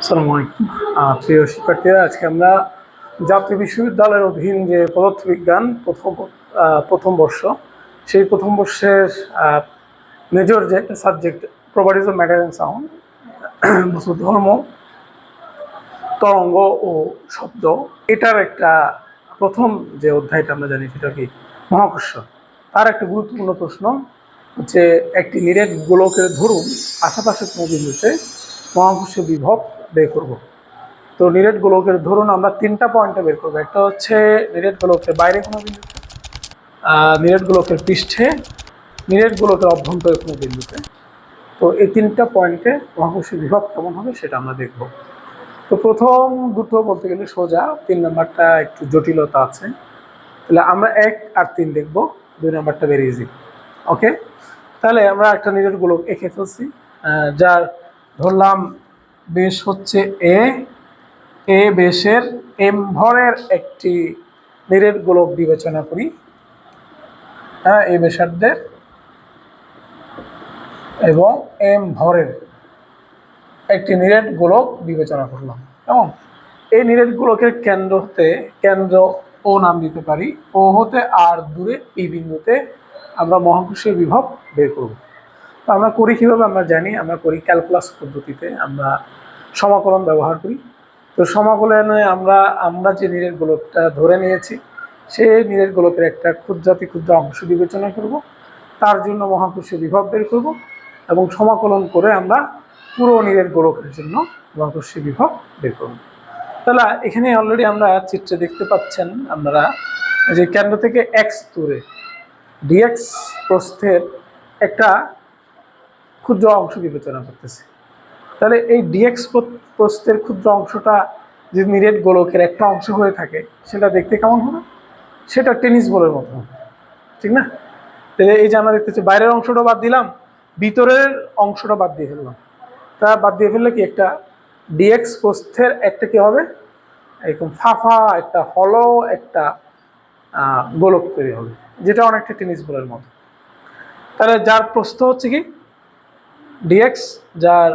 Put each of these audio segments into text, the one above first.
আসসালামু আলাইকুম। প্রিয় শিক্ষার্থীরা, আজকে আমরা জাতীয় বিশ্ববিদ্যালয়ের অধীন যে পদার্থবিজ্ঞান প্রথম বর্ষ, সেই প্রথম বর্ষের মেজর যে subject properties of matter and sound, ধর্ম, তরঙ্গ ও শব্দ, এটার একটা প্রথম যে অধ্যায়টা আমরা জানি সেটা কি মহাকর্ষ। তার একটা গুরুত্বপূর্ণ প্রশ্ন হচ্ছে একটি নিরেট গোলকের ধরুন আশেপাশে কোনো বিন্দুতে মহাকর্ষীয় বিভব বের করব। তো নিরেট গোলকের ধরুন আমরা তিনটা পয়েন্টে বের করবো। একটা হচ্ছে নিরেট গোলকের বাইরে কোনো বিন্দুতে, নিরেট গোলকের পৃষ্ঠে, নিরেট গোলকের অভ্যন্তরে কোনো বিন্দুতে। তো এই তিনটা পয়েন্টে মহাকর্ষীয় বিভব কেমন হবে সেটা আমরা দেখব। তো প্রথম দুটো বলতে গেলে সোজা, 3 নাম্বারটা একটু জটিলতা আছে। তাহলে আমরা 1 আর 3 দেখবো, 2 নাম্বারটা ভেরি ইজি। ওকে, তাহলে আমরা একটা নিরেট গোলক এঁকে ফেলছি, যার ধরলাম বেশ হচ্ছে এ বেশের এম ভরের একটি নিরেট গোলক বিবেচনা করি। এ ব্যাসার্ধের এবং এম ভরের একটি নিরেট গোলক বিবেচনা করলাম। কেমন? এই নিরেট গোলকের কেন্দ্র ও নাম দিতে পারি, ও হতে আর দূরে এই বিন্দুতে আমরা মহাকর্ষীয় বিভব বের করব। তো আমরা করি কিভাবে? আমরা জানি, আমরা করি ক্যালকুলাস পদ্ধতিতে, আমরা সমাকলন ব্যবহার করি। তো সমাকলনে আমরা যে নিরেট গোলকটা ধরে নিয়েছি, সেই নিরেট গোলকের একটা ক্ষুদ্রাতি ক্ষুদ্র অংশ বিবেচনা করব, তার জন্য মহাকর্ষীয় বিভব বের করব এবং সমাকলন করে আমরা পুরো নিরেট গোলকের জন্য মহাকর্ষীয় বিভব বের করব। তাহলে এখানে অলরেডি আমরা চিত্রে দেখতে পাচ্ছেন আপনারা যে কেন্দ্র থেকে এক্স দূরে ডিএক্স প্রস্থের একটা ক্ষুদ্র অংশ বিবেচনা করতেছে। তাহলে এই ডিএক্স প্রস্থের ক্ষুদ্র অংশটা যদি নিরেট গোলকের একটা অংশ হয়ে থাকে, সেটা দেখতে কেমন হবে? সেটা টেনিস বলের মতো, ঠিক না? তাহলে এই যে আমরা দেখতেছি বাইরের অংশটা বাদ দিলাম, ভিতরের অংশটা বাদ দিয়ে ফেললাম। তা বাদ দিয়ে ফেললে কি একটা ডিএক্স প্রস্থের একটা কি হবে, এরকম ফাঁপা একটা হলো একটা গোলক তৈরি হবে, যেটা অনেকটা টেনিস বলের মতো। তাহলে যার প্রস্থ হচ্ছে কি ডিএক্স, যার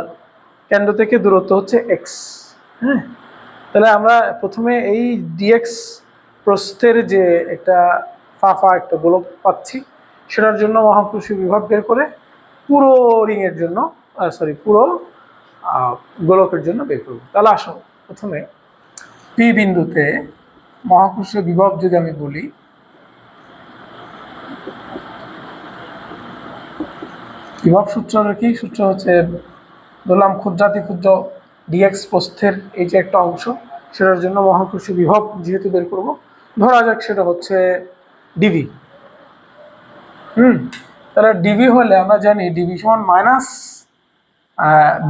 কেন্দ্র থেকে দূরত্ব হচ্ছে এক্স। হ্যাঁ, তাহলে আমরা প্রথমে এই ডিএক্স প্রস্থের যে একটা ফাঁপা একটা গোলক পাচ্ছি, সেটার জন্য মহাকর্ষীয় বিভব বের করে পুরো রিংয়ের জন্য পুরো গোলকের জন্য বের করব। তাহলে আসো প্রথমে পি বিন্দুতে মহাকর্ষীয় বিভব যদি আমি বলি, বিভব সূত্র কি? সূত্র হচ্ছে ধরলাম ক্ষুদ্রাতি ক্ষুদ্র ডিএক্স প্রস্থের এই যে একটা অংশ, সেটার জন্য মহাকর্ষীয় বিভব যেহেতু বের করব, ধরা যাক সেটা হচ্ছে ডিভি। তাহলে ডিভি হলে আমরা জানি ডিভি সমান মাইনাস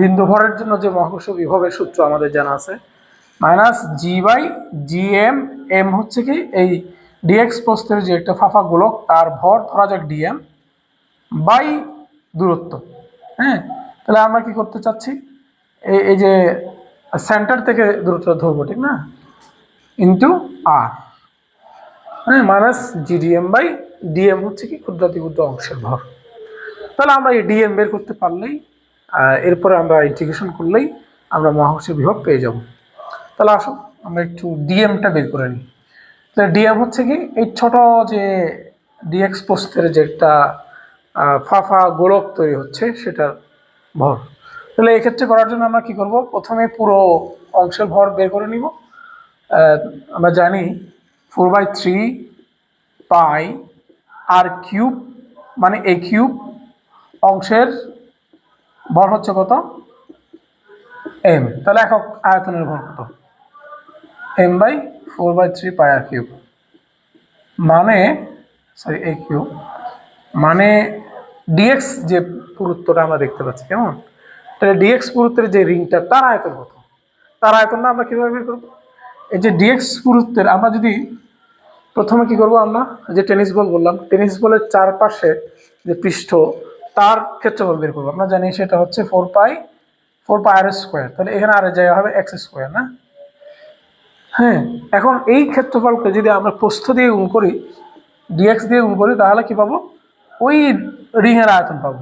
বিন্দু ভরের জন্য যে মহাকর্ষীয় বিভবের সূত্র আমাদের জানা আছে, minus G by G M. M হচ্ছে কি এই ডিএক্স প্রস্থের যে একটা ফাঁপা গোলক, তার ভর ধরা যাক ডিএম বাই দূরত্ব। হ্যাঁ, তাহলে আমরা কি করতে চাচ্ছি, এই যে সেন্টার থেকে দূরত্ব ধরবো, ঠিক না, ইন্টু আর। হ্যাঁ, মাইনাস জিডিএম বাই ডিএম হচ্ছে কি ক্ষুদ্রাতি ক্ষুদ্র অংশের ভর। তাহলে আমরা এই ডিএম বের করতে পারলেই, এরপরে আমরা ইন্টিগ্রেশন করলেই আমরা মহাকর্ষীয় বিভব পেয়ে যাব। তাহলে আসো আমরা একটু ডিএমটা বের করে নিই। তাহলে ডিএম হচ্ছে কি এই ছোট যে ডিএক্স প্রস্থের যে একটা ফাঁপা গোলক তৈরি হচ্ছে সেটার ভর। তাহলে এক্ষেত্রে করার জন্য আমরা কি করব, প্রথমে পুরো অংশের ভর বের করে নিব। আমরা জানি 4/3 পাই আর কিউব মানে এ কিউব, অংশের ভর হচ্ছে কত? এম। তাহলে একক আয়তনের ভর কত? M by 4/3 pi r cube, মানে এ কিউব মানে ডিএক্স যে পুরুত্বটা আমরা দেখতে পাচ্ছি, কেমন? তাহলে ডিএক্স পুরুত্বের যে রিংটা, তার আয়তন কত? তার আয়তনটা আমরা কিভাবে বের করবো? এই যে ডিএক্স পুরুত্বের আমরা যদি প্রথমে কি করব, আমরা যে টেনিস বল বললাম, টেনিস বলের চারপাশে যে পৃষ্ঠ, তার ক্ষেত্রফল বের করবো। আমরা জানি সেটা হচ্ছে 4 পাই আর স্কোয়ার। তাহলে এখানে আর জায়গা হবে এক্স স্কোয়ার, না? হ্যাঁ, এখন এই ক্ষেত্রফলকে যদি আমরা প্রস্থ দিয়ে গুণ করি, ডিএক্স দিয়ে গুণ করি, তাহলে কি পাবো? ওই রিংয়ের আয়তন পাবো,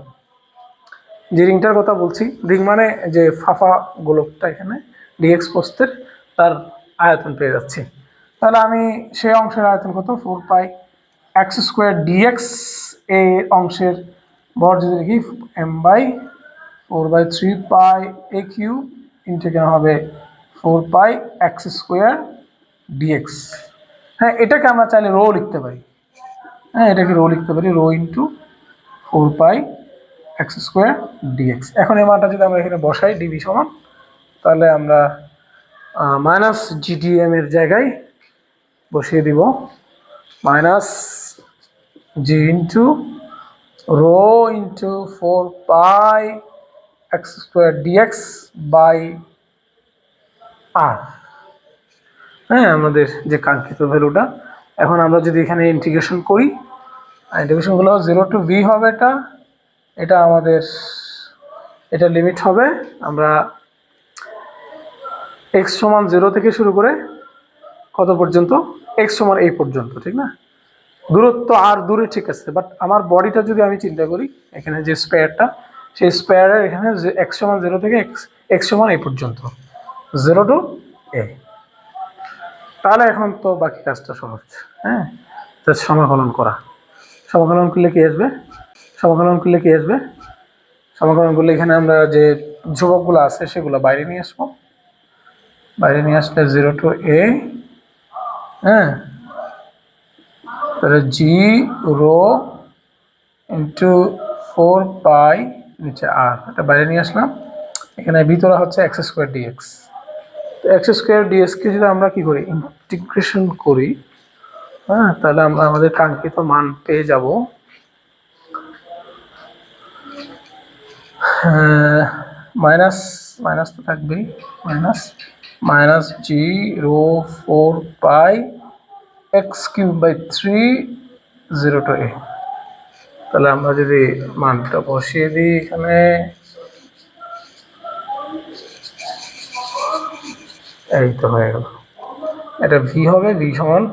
যে রিংটার কথা বলছি। রিং মানে যে ফাঁপা গোলকটা এখানে ডিএক্স প্রস্থের তার আয়তন পেয়ে যাচ্ছি। তাহলে আমি সেই অংশের আয়তন কত, 4π(x² dx এই অংশের ভর যদি লিখি m/4/3π(a³ ইন্টু কেন হবে 4π(x² dx)। হ্যাঁ, এটাকে আমরা চাইলে রো লিখতে পারি। হ্যাঁ, এটাকে রো লিখতে পারি, রো ইন্টু 4π(x² dx)। এখন এই মানটা যদি আমরা এখানে বসাই ডিবি সমান, তাহলে আমরা মাইনাস জিডিএম এর জায়গায় বসিয়ে দিব minus G into rho into 4π(x² dx by r. হ্যাঁ, আমাদের যে কাঙ্ক্ষিত ভ্যালুটা। এখন আমরা যদি এখানে ইন্টিগ্রেশন করি, ইন্টিগ্রেশনগুলো 0 টু v হবে, এটা আমাদের এটা লিমিট হবে। আমরা x সমান 0 থেকে শুরু করে কত পর্যন্ত, x সমান এই পর্যন্ত, ঠিক না? দূরত্ব আর দূরে ঠিক আছে, বাট আমার বডিটা যদি আমি চিন্তা করি, এখানে যে স্পেয়ারটা, সেই স্পেয়ারের এখানে x সমান 0 থেকে x সমান এই পর্যন্ত, 0 টু a। তাহলে এখন তো বাকি কাজটা সহজ। হ্যাঁ, সমাকলন করা, সমাকলন করলে কি আসবে, সমাকলন করলে কি আসবে, সমাকলন করলে এখানে আমরা যে ধ্রুবকগুলো আছে সেগুলো বাইরে নিয়ে আসবো। বাইরে নিয়ে আসলে 0 টু a, হ্যাঁ, তাহলে জি রো ইন্টু 4π নিচে আর, এটা বাইরে নিয়ে আসলাম। এখানে ভিতরে হচ্ছে x² dx। তো x² dx কে যদি আমরা কি করি, ইন্টিগ্রেশন করি, হ্যাঁ, তাহলে আমরা আমাদের কাঙ্ক্ষিত মান পেয়ে যাব মাইনাস, মাইনাস তো থাকবেই, minus G rho 4π(x³/3 0 to a। তাহলে আমরা যদি মানটা বসিয়ে দিই এখানে, এই তো হয়ে গেল। এটা ভি হবে, ভি সমান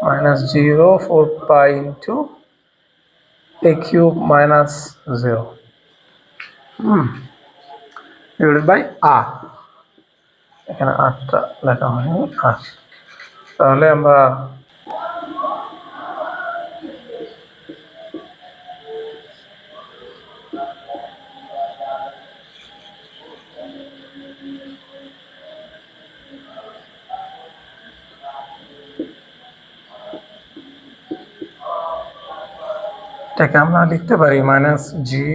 minus 0 4π into a³ minus 0 divided by r. এখানে আরটা লেখা হয়নি, আর। তাহলে আমরা এটাকে আমরা লিখতে পারি minus G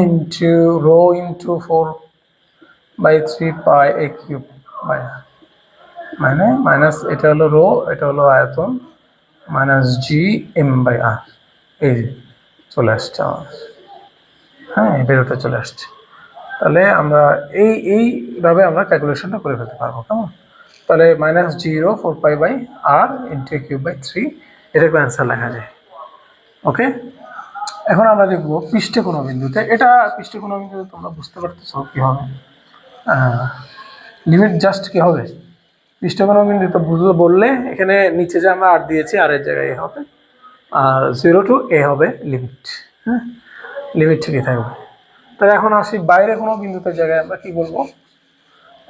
into rho into 4/3π(a³ by r, মানে মাইনাস এটা হলো রো, এটা হলো আয়তন, minus g m by r. এই যে চলে আসছে আমাদের, হ্যাঁ, এই বেরোটা চলে আসছে। তাহলে আমরা এইভাবে আমরা ক্যালকুলেশনটা করে ফেলতে পারবো, কেমন? তাহলে মাইনাস 0 4π/r ইন্টু a³/3, এটাকে অ্যান্সার লেখা যায়। ওকে, এখন আমরা দেখবো পৃষ্ঠে কোনো বিন্দুতে, এটা পৃষ্ঠে কোনো বিন্দুতে তোমরা বুঝতে পারতেছো কি হবে, লিমিট জাস্ট কি হবে, পৃষ্ঠে কোনো বিন্দুতে বুঝতে বললে এখানে নিচে যে আমরা আর দিয়েছি, আর এর জায়গায় এ হবে, আর 0 টু a হবে লিমিট। হ্যাঁ, লিমিট ঠিকই থাকবে। তাহলে এখন আসি বাইরে কোনো বিন্দুতে জায়গায় আমরা কি বলবো,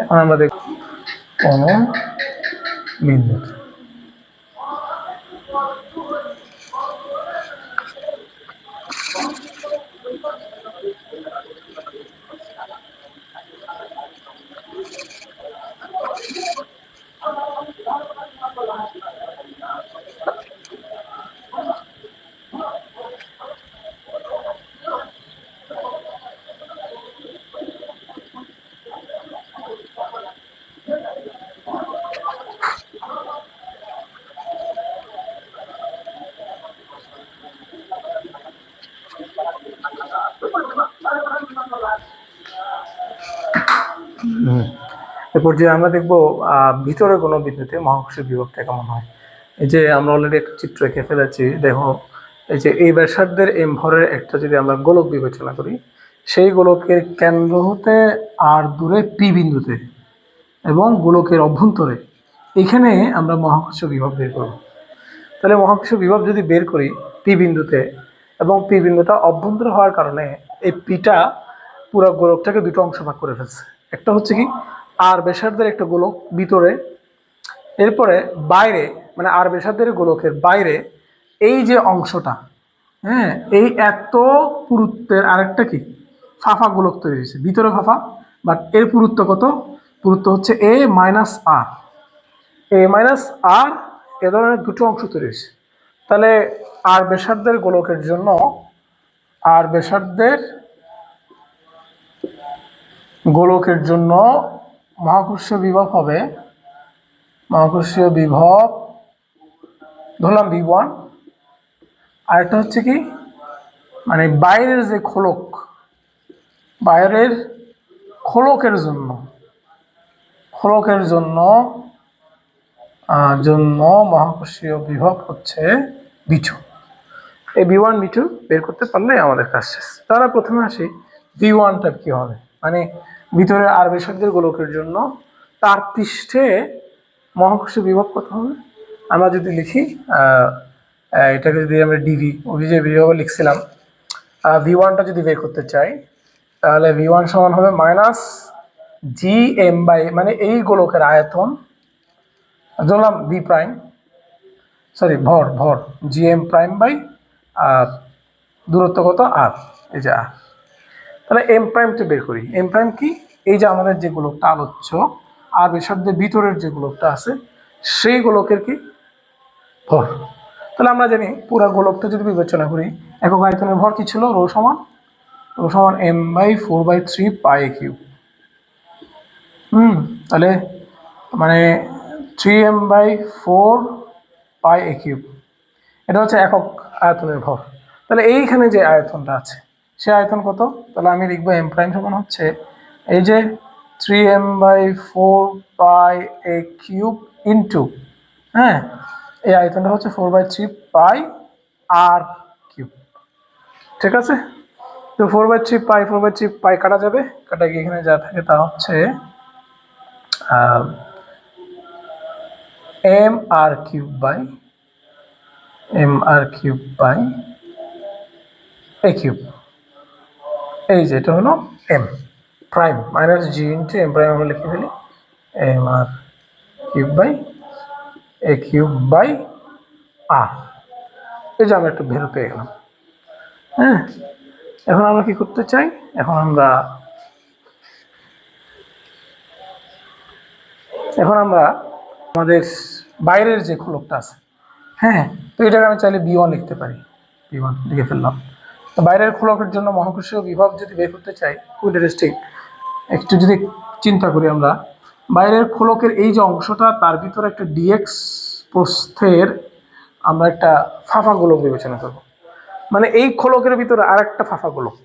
এখন আমরা দেখব কোনো বিন্দুতে, এরপর যে আমরা দেখবো ভিতরে কোনো বিন্দুতে মহাকর্ষীয় বিভবটা কেমন হয়। এই যে আমরা অলরেডি একটা চিত্র এঁকে ফেলেছি, দেখো এই যে এই ব্যাসার্ধের এম ভরের একটা যদি আমরা গোলক বিবেচনা করি, সেই গোলকের কেন্দ্র হতে আর দূরে পি বিন্দুতে এবং গোলকের অভ্যন্তরে, এখানে আমরা মহাকর্ষীয় বিভব বের করব। তাহলে মহাকর্ষীয় বিভব যদি বের করি পি বিন্দুতে, এবং পি বিন্দুটা অভ্যন্তরে হওয়ার কারণে এই পিটা পুরো গোলকটাকে দুটো অংশ ভাগ করে ফেলছে। একটা হচ্ছে কি আর ব্যাসার্ধের একটা গোলক ভিতরে, এরপরে বাইরে মানে আর ব্যাসার্ধের গোলকের বাইরে এই যে অংশটা, হ্যাঁ, এই এত পুরুত্বের আরেকটা কি ফাঁপা গোলক তৈরি হয়েছে, ভিতরে ফাঁপা, বাট এর পুরুত্ব কত? পুরুত্ব হচ্ছে এ মাইনাস আর। এ মাইনাস আর, এ ধরনের দুটো অংশ তৈরি হয়েছে। তাহলে আর ব্যাসার্ধের গোলকের জন্য, আর ব্যাসার্ধের গোলকের জন্য মহাকর্ষীয় বিভব হবে, মহাকর্ষীয় বিভব ধরলাম V1। আরেকটা হচ্ছে কি, মানে বাইরের যে খোলক, বাইরের খোলকের জন্য, খোলকের জন্য জন্য মহাকর্ষীয় বিভব হচ্ছে V2। এই V1 V2 বের করতে পারলে আমাদের কাজ শেষ। তাহলে প্রথমে আসি V1টা কি হবে, মানে ভিতরে আর ব্যাসার্ধের গোলকের জন্য তার পৃষ্ঠে মহাকর্ষীয় বিভব কত হবে। আমরা যদি লিখি এটাকে যদি আমরা ডিভি যে বিভব লিখছিলাম, V1টা যদি বের করতে চাই তাহলে V1 সমান হবে মাইনাস জি এম বাই, মানে এই গোলকের আয়তন ধরলাম ভি প্রাইম, সরি ভর, ভর জি এম প্রাইম বাই দূরত্ব কত আর, এই যে আর। তাহলে এম প্রাইমটা বের করি। এম প্রাইম কি, এই যে আমাদের যে গোলকটা আলোচ্য আর ব্যাসার্ধের ভিতরের যে গোলকটা আছে সেই গোলকের কি ভর। তাহলে আমরা জানি পুরো গোলকটা যদি বিবেচনা করি, একক আয়তনের ভর কি ছিল, রো সমান এম বাই 4/3 পাই কিউব। তাহলে মানে 3m/4 পাই এ কিউব, এটা হচ্ছে একক আয়তনের ভর। তাহলে এইখানে যে আয়তনটা আছে সে আয়তন কত, তাহলে আমি লিখবো এম প্রাইম সমান হচ্ছে এই যে 3m/4 পাই এ কিউব ইন্টু, হ্যাঁ, এই আয়তনটা হচ্ছে 4/3 পাই আর কিউব। ঠিক আছে, তো 4/3 পাই 4/3 পাই কাটা যাবে, কাটা গিয়ে এখানে যা থাকে তা হচ্ছে m r cube by a cube. এই যে এটা হলো এম প্রাইম মাইনাস জি ইন্টু এম প্রাইম, আমরা লিখে ফেলি m r cube by a cube by r. এই যে আমরা একটু ভ্যালু পেয়ে গেলাম। হ্যাঁ, এখন আমরা কি করতে চাই, এখন আমরা আমাদের বাইরের যে খোলকটা আছে, হ্যাঁ, তো এটাকে আমি চাইলে V1 লিখতে পারি, V1 লিখে ফেললাম। তো বাইরের খোলকের জন্য মহাকর্ষীয় বিভব যদি বের করতে চাই, খুব ইন্টারেস্টিং, একটু যদি চিন্তা করি আমরা, বাইরের খোলকের এই যে অংশটা তার ভিতরে একটা ডিএক্স প্রস্থের আমরা একটা ফাঁপা গোলক বিবেচনা করব, মানে এই খোলকের ভিতরে আর একটা ফাঁপা গোলক,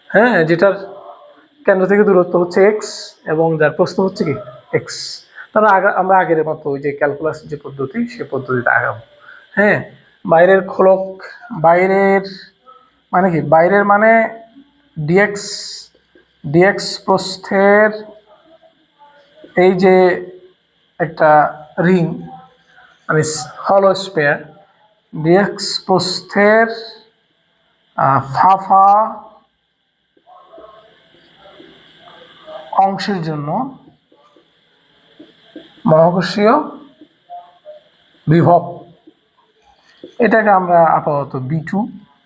হ্যাঁ, যেটার কেন্দ্র থেকে দূরত্ব হচ্ছে এক্স এবং যার প্রস্থ হচ্ছে কি এক্স। তাহলে আমরা আগের মতো ওই যে ক্যালকুলাস যে পদ্ধতি সে পদ্ধতিতে আগাবো। হ্যাঁ, বাইরের খোলক, বাইরের মানে কি, বাইরের মানে ডিএক্স, ডিএক্স প্রস্থের এই যে একটা রিং মানে হলো স্পেয়ার, ডিএক্স প্রস্থের ফাঁপা অংশের জন্য মহাকর্ষীয় বিভব, এটাকে আমরা আপাতত B2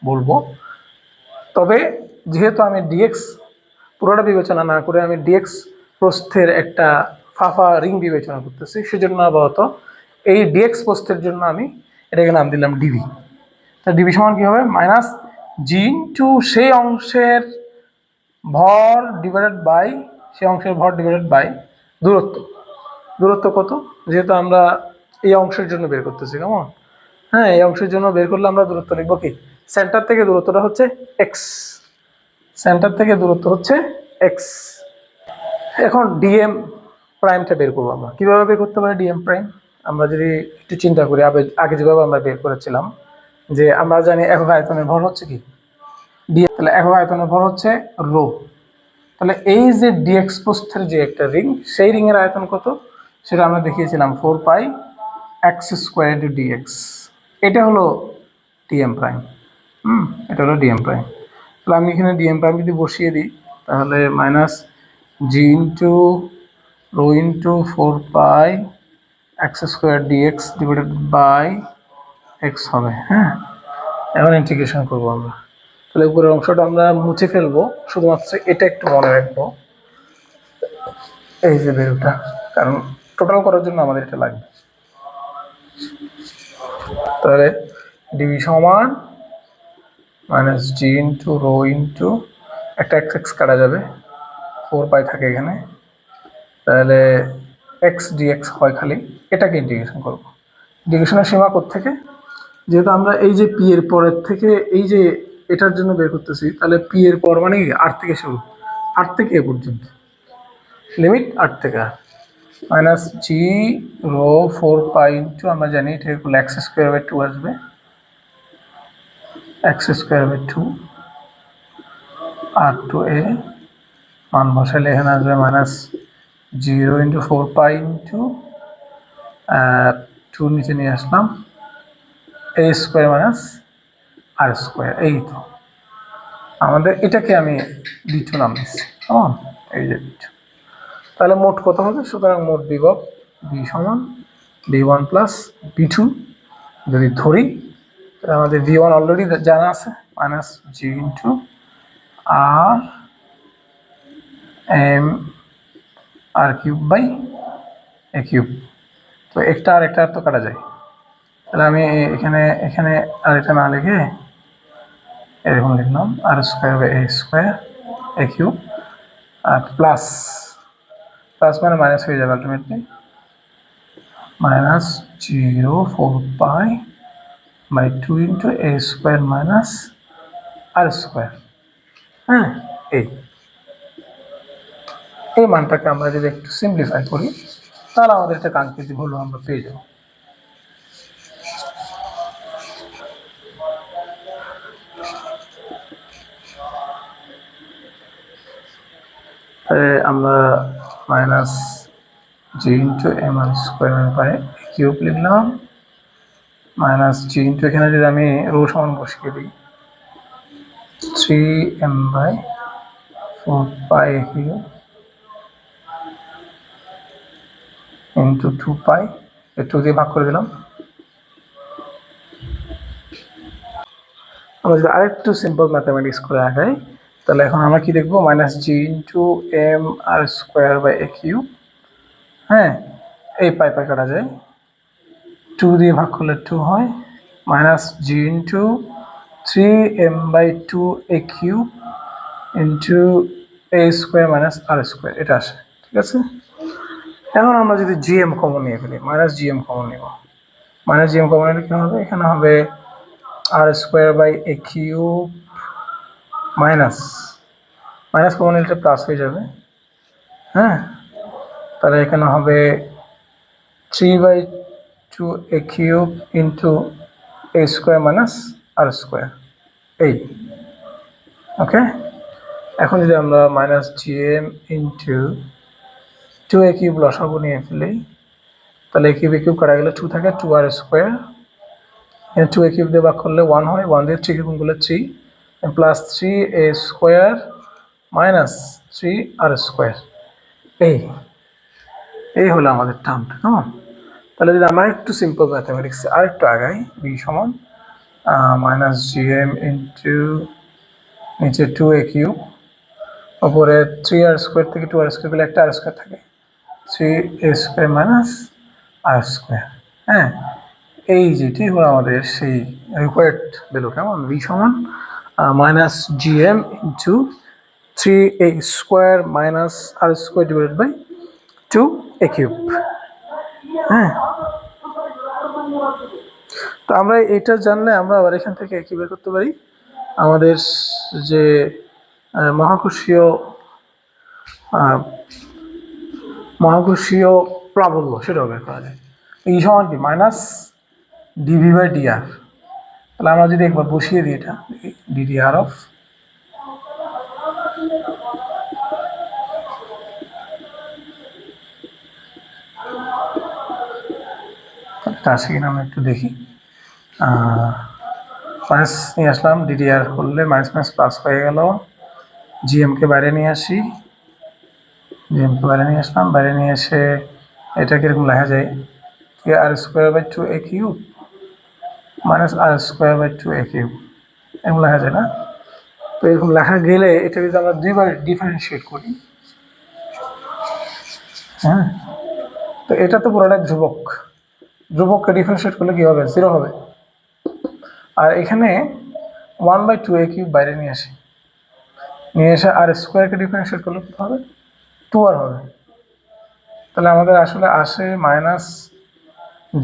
বলবো। তবে যেহেতু আমি ডিএক্স পুরোটা বিবেচনা না করে আমি ডিএক্স প্রস্থের একটা ফাঁপা রিং বিবেচনা করতেছি, সেজন্য আপাতত এই ডিএক্স প্রস্থের জন্য আমি এটাকে নাম দিলাম ডিভি। তা ডিভি সমান কি হবে, মাইনাস জি ইন্টু সেই অংশের ভর ডিভাইডেড বাই দূরত্ব। দূরত্ব কত, যেহেতু আমরা এই অংশের জন্য বের করতেছি, কেমন, হ্যাঁ, এই অংশের জন্য বের করলে আমরা দূরত্ব লিখবো কি, সেন্টার থেকে দূরত্বটা হচ্ছে এক্স, সেন্টার থেকে দূরত্ব হচ্ছে এক্স। এখন ডিএম প্রাইমটা বের করবো আমরা, কিভাবে বের করতে পারি ডিএম প্রাইম, আমরা যদি একটু চিন্তা করি, আগে যেভাবে আমরা বের করেছিলাম, যে আমরা জানি একক আয়তনের ভর হচ্ছে কি ডিএম, তাহলে একক আয়তনের ভর হচ্ছে রো। তাহলে এই যে ডিএক্স প্রস্থের যে একটা রিং, সেই রিং এর আয়তন কত সেটা আমরা দেখিয়েছিলাম 4 pi x square into dx, এটা হলো ডিএম প্রাইম। এটা হলো ডিএম প্রাইম। তাহলে আমি এখানে ডিএম প্রাইম যদি বসিয়ে দিই তাহলে minus G into rho into 4 pi x square dx divided by x হবে। হ্যাঁ, এখন ইন্টিগ্রেশন করবো আমরা। তাহলে উপরের অংশটা আমরা মুছে ফেলবো, শুধুমাত্র এটা একটু মনে রাখবো, এই যে ভ্যালুটা, কারণ টোটাল করার জন্য আমাদের এটা লাগবে। তাহলে ডিভি সমান মাইনাস জি ইন্টু রো ইন্টু একটা এক্স এক্স কাটা যাবে, 4 পাই থাকে এখানে, তাহলে এক্স ডিএক্স হয় খালি। এটাকে ইন্টিগ্রেশন করবো। ইন্টিগ্রেশনের সীমা থেকে, যেহেতু আমরা এই যে পি এর পরের থেকে এই যে এটার জন্য বের করতেছি, তাহলে পি এর পর মানে আর থেকে শুরু, আর থেকে এ পর্যন্ত লিমিট 8 থেকে আর মাইনাস জি রো 4 পাই ইন্টু আমরা জানি এটা করলে এক্স স্কোয়ার বাই 2 আসবে, x square by 2 R 2a মান বসাইলে এখানে আসবে মাইনাস 0 × 4 পাই ইন্টু 2 নিচে নিয়ে আসলাম a square minus r square. এই তো আমাদের এটাকে আমি b2 নাম দিচ্ছি, কেমন, এই যে b2। তাহলে মোট কত হবে? সুতরাং মোট বিভব b সমান b1 প্লাস b2 যদি ধরি, তাহলে আমাদের v1 অলরেডি জানা আছে, minus G into r M r cube by a cube. তো একটা আর একটা তো কাটা যায়, তাহলে আমি এখানে এখানে আর এটা না লিখে এরকম লিখলাম r square by a square a cube, আর প্লাস প্লাস মানে মাইনাস হয়ে যাবে ultimately, minus 0 4 pi by 2 into a square minus r square. হ্যাঁ, এই মানটাকে আমরা যদি একটু সিম্পলিফাই করি, তাহলে আমাদের একটা কাঙ্ক্ষিত ভ্যালু আমরা পেয়ে যাব। আমরা minus G into M r square by cube লিখলাম, মাইনাস জি ইন্টু এখানে যদি আমি রো সমান বসিয়ে দিই 3m/4 পাই কিউব ইন্টু 2 পাই, 2 দিয়ে ভাগ করে দিলাম। আমরা যদি আরেকটু সিম্পল ম্যাথামেটিক্স করে আগাই, তাহলে এখন আমরা কি দেখবো, minus G into M r square by a cube. হ্যাঁ, এই পাই পাই কাটা যায়, 2 দিয়ে ভাগ করলে 2 হয়, minus G into 3m/2 A cube into a square minus r square, এটা আসে। ঠিক আছে, এখন আমরা যদি জিএম কমন নিয়ে ফেলি, মাইনাস জিএম কমন নিব, মাইনাস জিএম কমন নিলে কি হবে, এখানে হবে r square by a cube minus minus common নিলে প্লাস হয়ে যাবে। হ্যাঁ, তাহলে এখানে হবে 3/2 a cube into a square minus r square, এই। ওকে, এখন যদি আমরা minus GM into 2 a cube লসাগু নিয়ে ফেলি, তাহলে এ কিউব কাটা গেলে 2 থাকে, 2 আর স্কোয়ার, 2 এ কিউব দিয়ে ভাগ করলে 1 হয়, 1 দিয়ে 3 গুণ করলে 3 plus 3 a square minus 3 R square, এই হলো আমাদের টার্মটা। কেমন, তাহলে যদি আমরা একটু সিম্পল ম্যাথামেটিক্স আর একটু আগাই, বি সমান মাইনাস জিএম ইন্টু নিচে 2 এ কিউব, ওপরে 3 আর স্কোয়ার থেকে 2 আর স্কোয়ার গেলে একটা আর স্কোয়ার থাকে, 3 a square minus r square. হ্যাঁ, এই যেটি হলো আমাদের সেই রিকোয়ার্ড ভ্যালু। কেমন, ভি সমান minus GM into 3 a square minus r square divided by 2 a cube. হ্যাঁ, তো আমরা এটা জানলে আমরা আবার এখান থেকে কি বের করতে পারি, আমাদের যে মহাকর্ষীয় প্রাবল্য সেটাও বের করা যায়। এই সমান কি, মাইনাস ডিভি বাই ডিআর। তাহলে আমরা যদি একবার বসিয়ে দিই এটা, ডিডিআর অফ আছে কিনা আমরা একটু দেখি, মাইনাস নিয়ে আসলাম, ডিডিআর করলে মাইনাস মাইনাস প্লাস হয়ে গেল, জিএমকে বাইরে নিয়ে আসি, জিএমকে বাইরে নিয়ে আসলাম, বাইরে নিয়ে এসে এটা কীরকম লেখা যায়, r square by 2a cube minus r square by 2a cube, এরকম লেখা যায় না? তো এরকম লেখা গেলে এটা যদি আমরা দুইবার ডিফারেন্সিয়েট করি, হ্যাঁ, তো এটা তো পুরোটা ধ্রুবক, ধ্রুবককে ডিফারেন্সিয়েট করলে কী হবে, 0 হবে। আর এখানে 1/2a কিউব বাইরে নিয়ে আসি, নিয়ে এসে আর স্কোয়ারকে ডিফারেন্সিয়েট করলে কত হবে, 2r হবে। তাহলে আমাদের আসলে আসে minus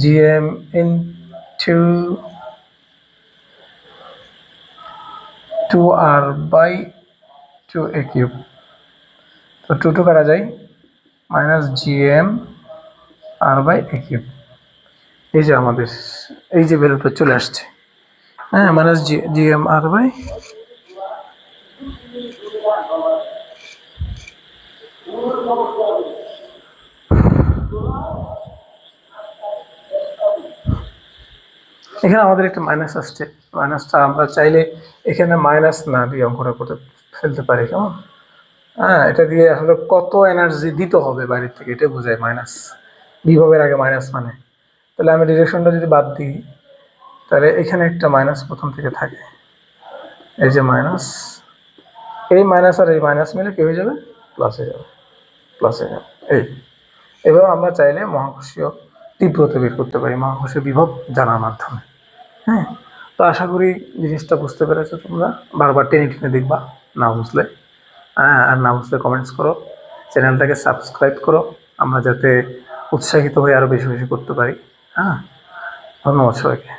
gm into 2r by 2a cube. তো 2 কাটা যায়, minus gm r by a cube. এই যে আমাদের এই যে ভ্যালুটা চলে আসছে, হ্যাঁ, মাইনাস gm r বাই এখানে আমাদের একটা মাইনাস আসছে, মাইনাসটা আমরা চাইলে এখানে মাইনাস না দিয়ে অঙ্কটা করতে ফেলতে পারি, কেমন? হ্যাঁ, এটা দিয়ে আসলে কত এনার্জি দিতে হবে বাইরের থেকে এটা বোঝায় মাইনাস, বিভবের আগে মাইনাস মানে। তাহলে আমি ডিরেকশনটা যদি বাদ দিই, তাহলে এখানে একটা মাইনাস প্রথম থেকে থাকে, এই যে মাইনাস, এই মাইনাস আর এই মাইনাস মিলে কি হয়ে যাবে, প্লাস হয়ে যাবে, প্লাস হয়ে যাবে। এভাবে আমরা চাইলে মহাকর্ষীয় তীব্রতা বের করতে পারি মহাকর্ষীয় বিভব জানার মাধ্যমে। হ্যাঁ, তো আশা করি জিনিসটা বুঝতে পেরেছো তোমরা, বারবার টেনে টেনে দেখবা না বুঝলে, হ্যাঁ, আর না বুঝলে কমেন্টস করো, চ্যানেলটাকে সাবস্ক্রাইব করো, আমরা যাতে উৎসাহিত হয়ে আরও বেশি বেশি করতে পারি। হ্যাঁ, ধন্যবাদ সবাইকে।